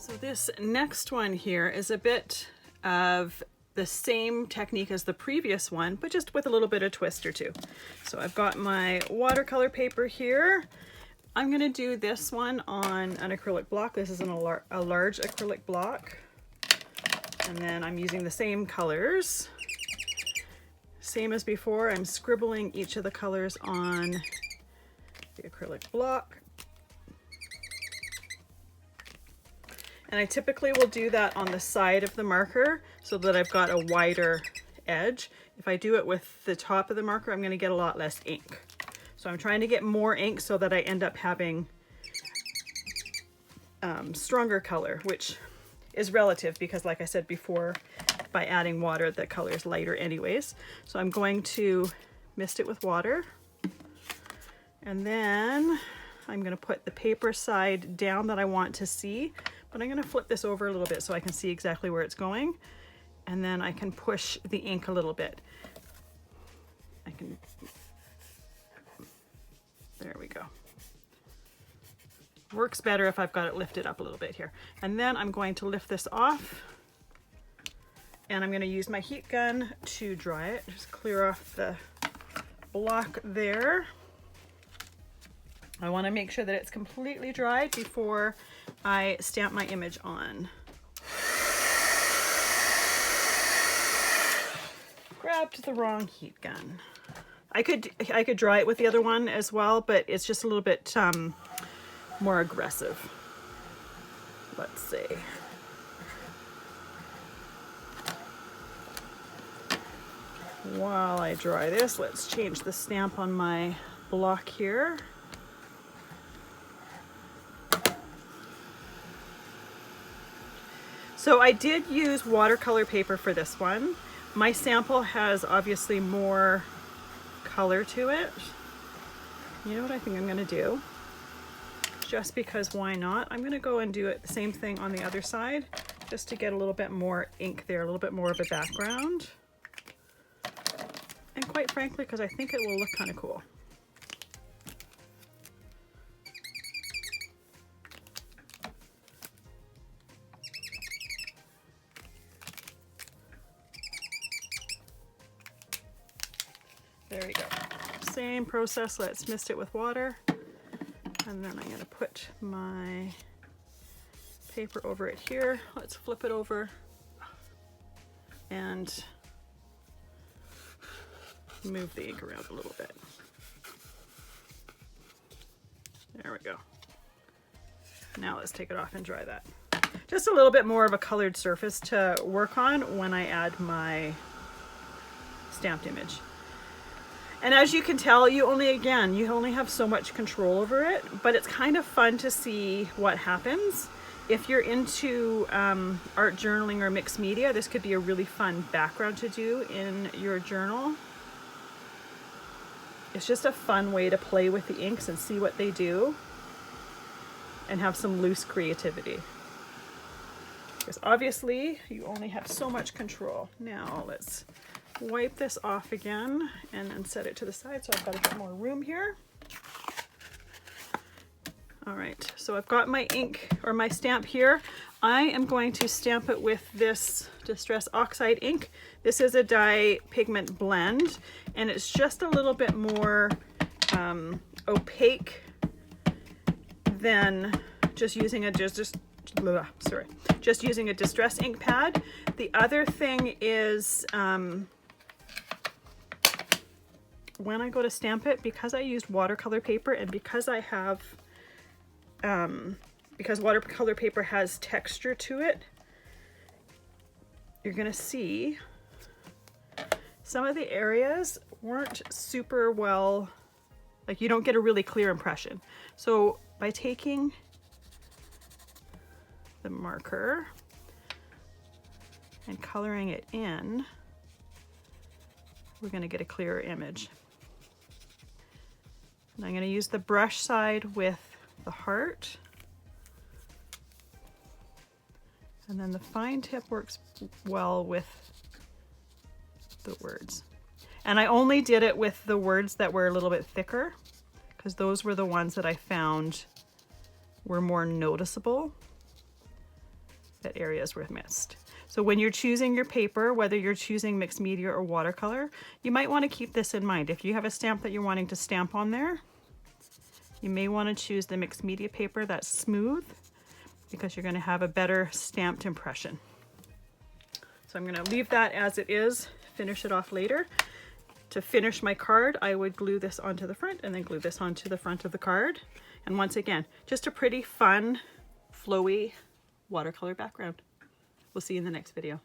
So this next one here is a bit of the same technique as the previous one, but just with a little bit of twist or two. So I've got my watercolor paper here. I'm going to do this one on an acrylic block. This is a large acrylic block. And then I'm using the same colors. Same as before, I'm scribbling each of the colors on the acrylic block. And I typically will do that on the side of the marker so that I've got a wider edge. If I do it with the top of the marker, I'm going to get a lot less ink. So I'm trying to get more ink so that I end up having stronger color, which is relative because, like I said before, by adding water, the color is lighter anyways. So I'm going to mist it with water. And then I'm going to put the paper side down that I want to see, but I'm going to flip this over a little bit so I can see exactly where it's going. And then I can push the ink a little bit. There we go. Works better if I've got it lifted up a little bit here. And then I'm going to lift this off. And I'm going to use my heat gun to dry it. Just clear off the block there. I want to make sure that it's completely dried before I stamp my image on. Grabbed the wrong heat gun. I could dry it with the other one as well, but it's just a little bit more aggressive. Let's see. While I dry this, let's change the stamp on my block here. So I did use watercolor paper for this one. My sample has obviously more color to it. You know what I think I'm gonna do? Just because why not? I'm gonna go and do it the same thing on the other side, just to get a little bit more ink there, a little bit more of a background. And quite frankly, because I think it will look kind of cool. There we go. Same process, let's mist it with water. And then I'm going to put my paper over it here. Let's flip it over and move the ink around a little bit. There we go. Now let's take it off and dry that. Just a little bit more of a colored surface to work on when I add my stamped image. And as you can tell, you only have so much control over it, but it's kind of fun to see what happens. If you're into art journaling or mixed media, this could be a really fun background to do in your journal. It's just a fun way to play with the inks and see what they do and have some loose creativity. Because obviously you only have so much control. Now let's wipe this off again and then set it to the side so I've got a bit more room here. All right, so I've got my ink or my stamp here. I am going to stamp it with this Distress Oxide ink. This is a dye pigment blend and it's just a little bit more opaque than just using a just using a distress ink pad. The other thing is when I go to stamp it, because I used watercolor paper and because I have because watercolor paper has texture to it, you're gonna see some of the areas weren't super well, like you don't get a really clear impression. So by taking the marker and coloring it in, we're gonna get a clearer image. And I'm gonna use the brush side with the heart. And then the fine tip works well with the words. And I only did it with the words that were a little bit thicker because those were the ones that I found were more noticeable. that areas were missed. So when you're choosing your paper, whether you're choosing mixed media or watercolor, you might want to keep this in mind. If you have a stamp that you're wanting to stamp on there, you may want to choose the mixed media paper that's smooth, because you're going to have a better stamped impression. So I'm going to leave that as it is, finish it off later. To finish my card, I would glue this onto the front and then glue this onto the front of the card. And once again, just a pretty fun, flowy watercolor background. We'll see you in the next video.